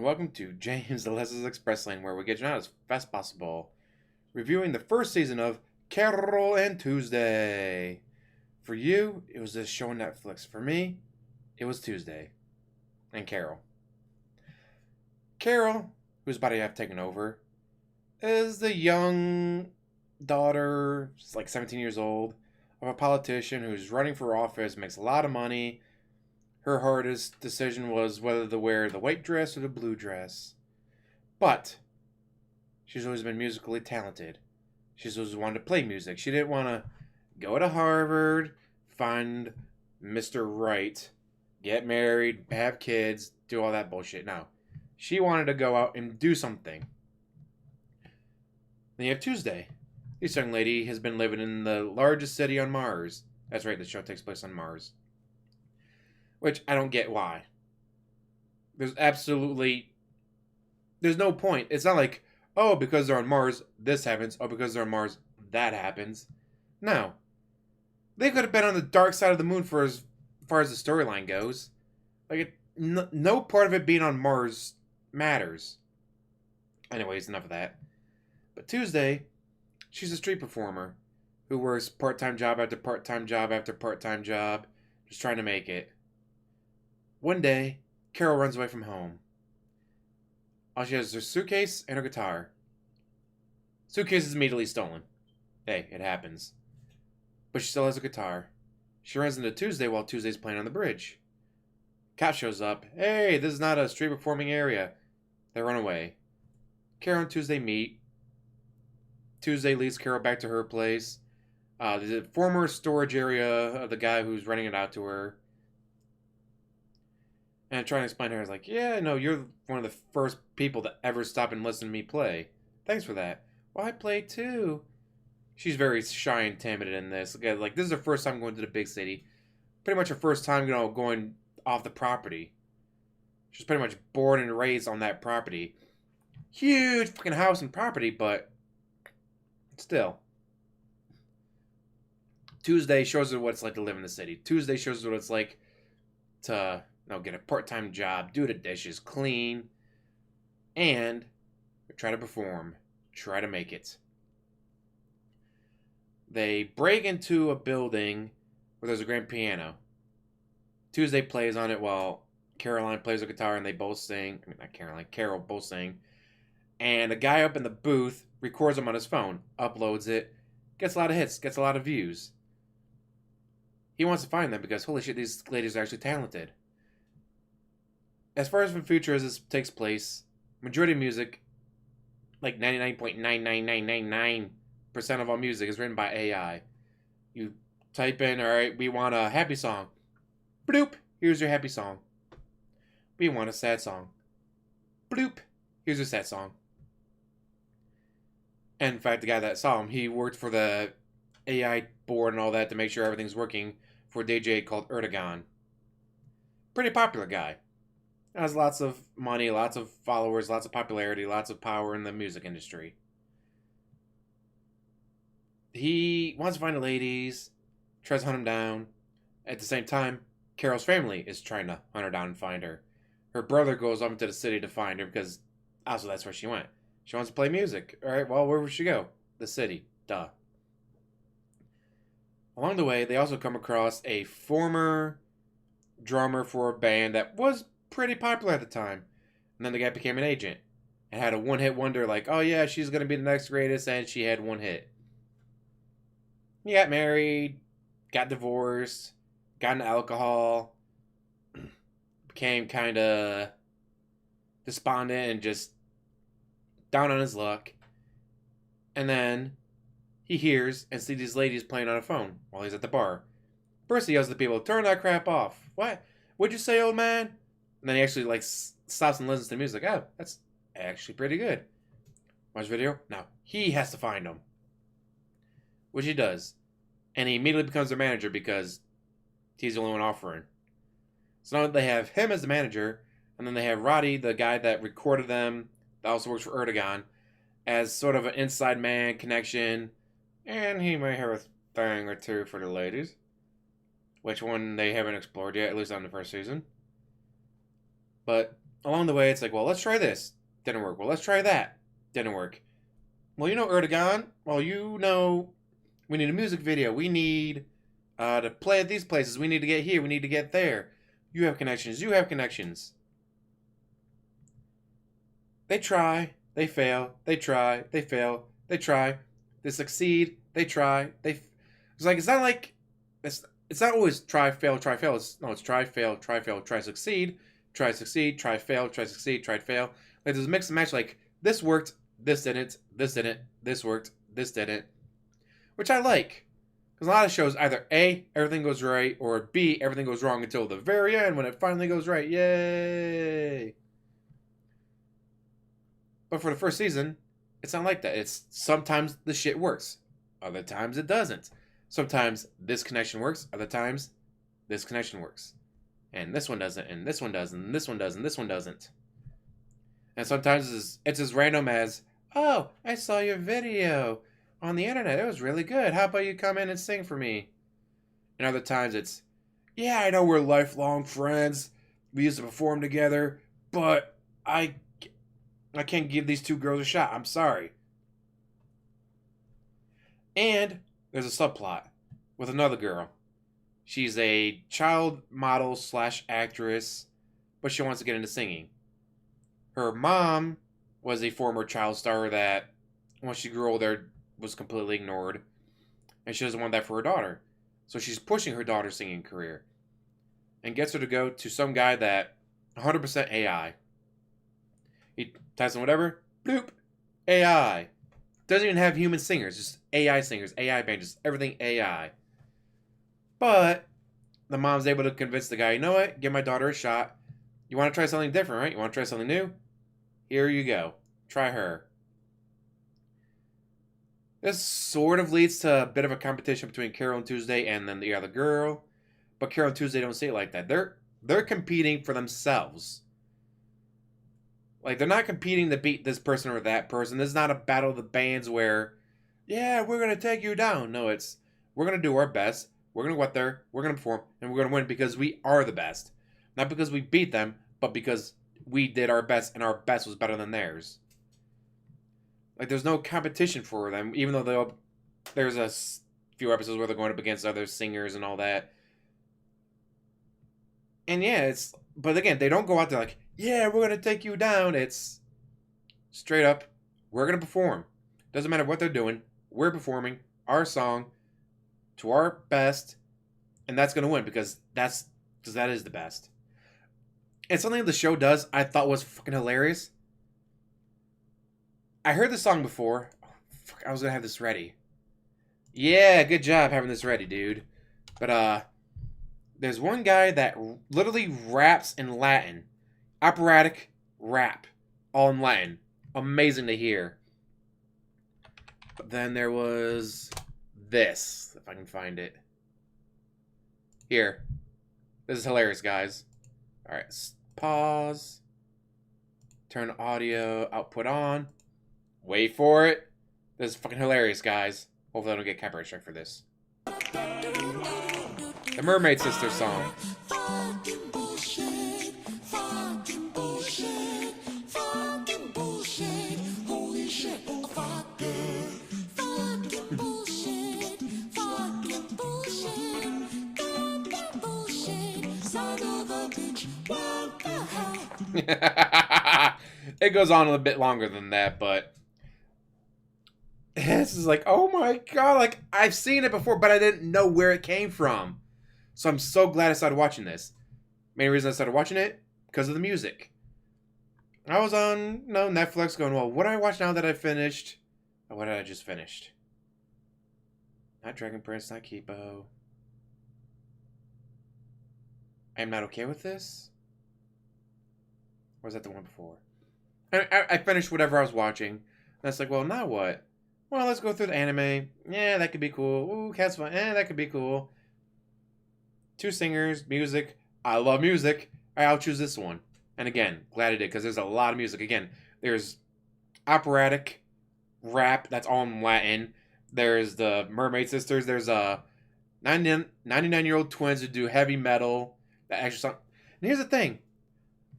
welcome to James the Lessons Express Lane, where we get you out as fast as possible. Reviewing the first season of Carole and Tuesday. For you, it was this show on Netflix. For me, it was Tuesday. And Carole. Carole, whose body I've taken over, is the young daughter, she's like 17 years old, of a politician who's running for office, makes a lot of money. Her hardest decision was whether to wear the white dress or the blue dress. But she's always been musically talented. She's always wanted to play music. She didn't want to go to Harvard, find Mr. Right, get married, have kids, do all that bullshit. No. She wanted to go out and do something. Then you have Tuesday. This young lady has been living in the largest city on Mars. That's right, the show takes place on Mars. Which I don't get why. There's no point. It's not like, oh, because they're on Mars, this happens. Oh, because they're on Mars, that happens. No. They could have been on the dark side of the moon for as far as the storyline goes. No part of it being on Mars matters. Anyways, enough of that. But Tuesday, she's a street performer who works part-time job after part-time job after part-time job, just trying to make it. One day, Carole runs away from home. All she has is her suitcase and her guitar. Suitcase is immediately stolen. Hey, it happens. But she still has a guitar. She runs into Tuesday while Tuesday's playing on the bridge. Cop shows up. Hey, this is not a street performing area. They run away. Carole and Tuesday meet. Tuesday leads Carole back to her place. The former storage area of the guy who's renting it out to her. And trying to explain to her, I was like, yeah, no, you're one of the first people to ever stop and listen to me play. Thanks for that. Well, I play too. She's very shy and timid in this. Like, this is her first time going to the big city. Pretty much her first time, going off the property. She's pretty much born and raised on that property. Huge fucking house and property, but still. Tuesday shows her what it's like to live in the city. Tuesday shows her what it's like to get a part-time job, do the dishes, clean, and try to perform, try to make it. They break into a building where there's a grand piano. Tuesday plays on it while Caroline plays the guitar, and they both sing. I mean, not Caroline, Carole both sing. And a guy up in the booth records them on his phone, uploads it, gets a lot of hits, gets a lot of views. He wants to find them because, holy shit, these ladies are actually talented. As far as the future as this takes place, majority of music, like 99.99999% of all music is written by AI. You type in, alright, we want a happy song. Bloop, here's your happy song. We want a sad song. Bloop, here's your sad song. And in fact, the guy that saw him, he worked for the AI board and all that to make sure everything's working for a DJ called Erdogan. Pretty popular guy. Has lots of money, lots of followers, lots of popularity, lots of power in the music industry. He wants to find the ladies, tries to hunt them down. At the same time, Carole's family is trying to hunt her down and find her. Her brother goes up into the city to find her because also that's where she went. She wants to play music. Alright, well, where would she go? The city. Duh. Along the way, they also come across a former drummer for a band that was pretty popular at the time. And then the guy became an agent and had a one-hit wonder like, oh yeah, she's going to be the next greatest, and she had one hit. He got married, got divorced, got into alcohol, became kind of despondent and just down on his luck. And then he hears and sees these ladies playing on a phone while he's at the bar. First he yells at the people, turn that crap off. What? What'd you say, old man? And then he actually stops and listens to the music. Oh, that's actually pretty good. Watch the video? No. He has to find them. Which he does. And he immediately becomes their manager because he's the only one offering. So now they have him as the manager, and then they have Roddy, the guy that recorded them, that also works for Erdogan, as sort of an inside man connection. And he may have a thing or two for the ladies. Which one they haven't explored yet, at least on the first season. But along the way, it's like, well, let's try this. Didn't work. Well, let's try that. Didn't work. Well, Erdogan. Well, we need a music video. We need to play at these places. We need to get here. We need to get there. You have connections. You have connections. They try. They fail. They try. They fail. They try. They succeed. They try. It's like, it's not like, it's not always try, fail, try, fail. It's try, fail, try, succeed, try, succeed, try, fail, try, succeed, try, fail. Like, there's a mix and match. Like, this worked, this didn't, this worked, this didn't. Which I like. Because a lot of shows, either A, everything goes right, or B, everything goes wrong until the very end when it finally goes right. Yay! But for the first season, it's not like that. It's sometimes the shit works. Other times it doesn't. Sometimes this connection works. Other times this connection works. And this one doesn't. And this one does. And this one does. And this one doesn't. And sometimes it's as random as, oh, I saw your video on the internet. It was really good. How about you come in and sing for me? And other times it's, yeah, I know we're lifelong friends. We used to perform together. But I can't give these two girls a shot. I'm sorry. And there's a subplot with another girl. She's a child model / actress, but she wants to get into singing. Her mom was a former child star that, once she grew older, was completely ignored. And she doesn't want that for her daughter. So she's pushing her daughter's singing career. And gets her to go to some guy that 100% AI. He types in whatever, bloop, AI. Doesn't even have human singers, just AI singers, AI band, just everything AI. But the mom's able to convince the guy, you know what, give my daughter a shot. You want to try something different, right? You want to try something new? Here you go. Try her. This sort of leads to a bit of a competition between Carole and Tuesday and then the other girl. But Carole and Tuesday don't see it like that. They're competing for themselves. Like, they're not competing to beat this person or that person. This is not a battle of the bands where, yeah, we're going to take you down. No, we're going to do our best. We're going to go out there. We're going to perform. And we're going to win because we are the best. Not because we beat them, but because we did our best and our best was better than theirs. Like, there's no competition for them, even though there's a few episodes where they're going up against other singers and all that. And yeah, but again, they don't go out there like, yeah, we're going to take you down. It's straight up, we're going to perform. Doesn't matter what they're doing. We're performing our song to our best, and that's going to win because that is the best. And something the show does I thought was fucking hilarious. I heard the song before. Oh, fuck, I was going to have this ready. Yeah, good job having this ready, dude. But, there's one guy that literally raps in Latin. Operatic rap. All in Latin. Amazing to hear. But then there was this. If I can find it. Here. This is hilarious, guys. Alright, pause. Turn audio output on. Wait for it. This is fucking hilarious, guys. Hopefully I don't get copyright strike for this. The Mermaid Sisters song. It goes on a bit longer than that, but this is like, oh my god, like, I've seen it before, but I didn't know where it came from. So I'm so glad I started watching this. Main reason I started watching it, because of the music. I was on Netflix going, well, what do I watch now that I finished? Oh, what did I just finished? Not Dragon Prince, not Kipo. I Am Not Okay With This? Or was that the one before? I finished whatever I was watching. And it's like, well, now what? Well, let's go through the anime. Yeah, that could be cool. Ooh, Cat's Fun. That could be cool. 2 singers, music. I love music. All right, I'll choose this one. And again, glad I did, because there's a lot of music. Again, there's operatic rap. That's all in Latin. There's the Mermaid Sisters. There's 99-year-old twins who do heavy metal. That actual song. And here's the thing.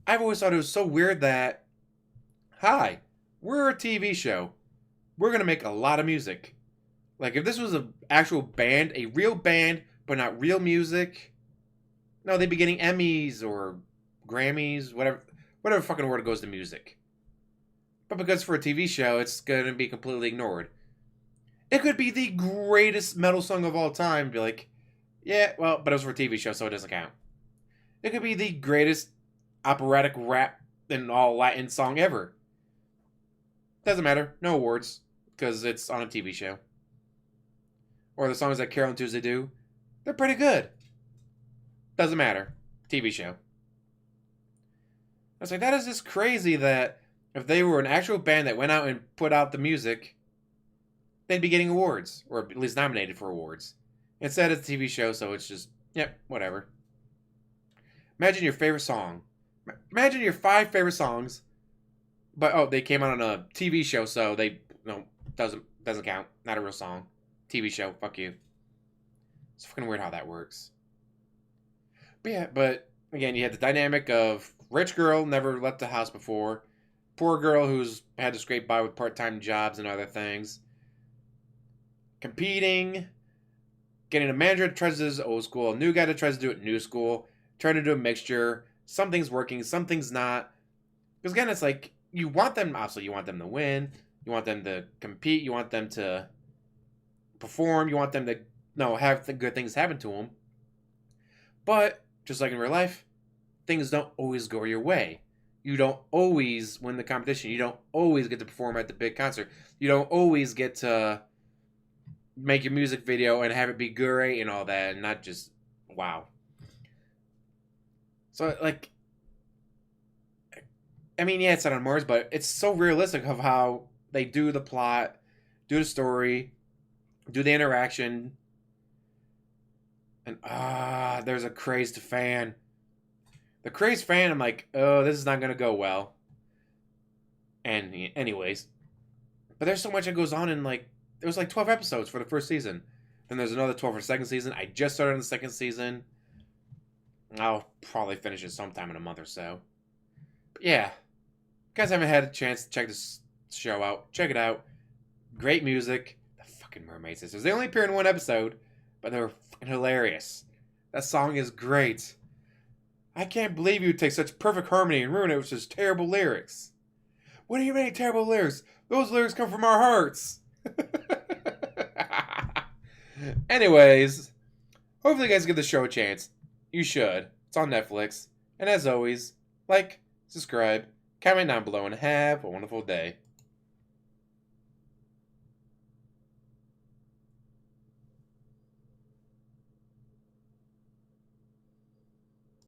I've always thought it was so weird that, hi, we're a TV show. We're gonna make a lot of music. Like if this was an actual band, a real band, but not real music, no, they'd be getting Emmys or Grammys, whatever fucking word goes to music. But because for a TV show, it's gonna be completely ignored. It could be the greatest metal song of all time. Be like, yeah, well, but it was for a TV show, so it doesn't count. It could be the greatest operatic rap and all Latin song ever. Doesn't matter. No awards. Because it's on a TV show. Or the songs that Carole and Tuesday do. They're pretty good. Doesn't matter. TV show. I was like, that is just crazy that if they were an actual band that went out and put out the music, they'd be getting awards. Or at least nominated for awards. Instead, it's a TV show, so it's just, yep, whatever. Imagine your favorite song. Imagine your 5 favorite songs. But, oh, they came out on a TV show, so they, no, doesn't count. Not a real song. TV show, fuck you. It's fucking weird how that works. But yeah, but again, you had the dynamic of rich girl, never left the house before. Poor girl who's had to scrape by with part-time jobs and other things. Competing. Getting a manager that tries to do this old school. A new guy that tries to do it new school. Trying to do a mixture. Something's working, something's not. Because again, it's like, you want them, obviously you want them to win. You want them to compete. You want them to perform. You want them to have good things happen to them. But, just like in real life, things don't always go your way. You don't always win the competition. You don't always get to perform at the big concert. You don't always get to make your music video and have it be great and all that, and not just, wow. So, like, I mean, yeah, it's not on Mars, but it's so realistic of how they do the plot, do the story, do the interaction. And, there's a crazed fan. The crazed fan, I'm like, oh, this is not going to go well. And, anyways. But there's so much that goes on in, like, there was like 12 episodes for the first season. Then there's another 12 for the second season. I just started on the second season. I'll probably finish it sometime in a month or so. But yeah. If you guys haven't had a chance to check this show out, check it out. Great music. The fucking Mermaid Sisters. They only appear in one episode, but they were fucking hilarious. That song is great. I can't believe you take such perfect harmony and ruin it with just terrible lyrics. What do you mean terrible lyrics? Those lyrics come from our hearts. Anyways, hopefully you guys give the show a chance. You should. It's on Netflix. And as always, like, subscribe, comment down below, and have a wonderful day.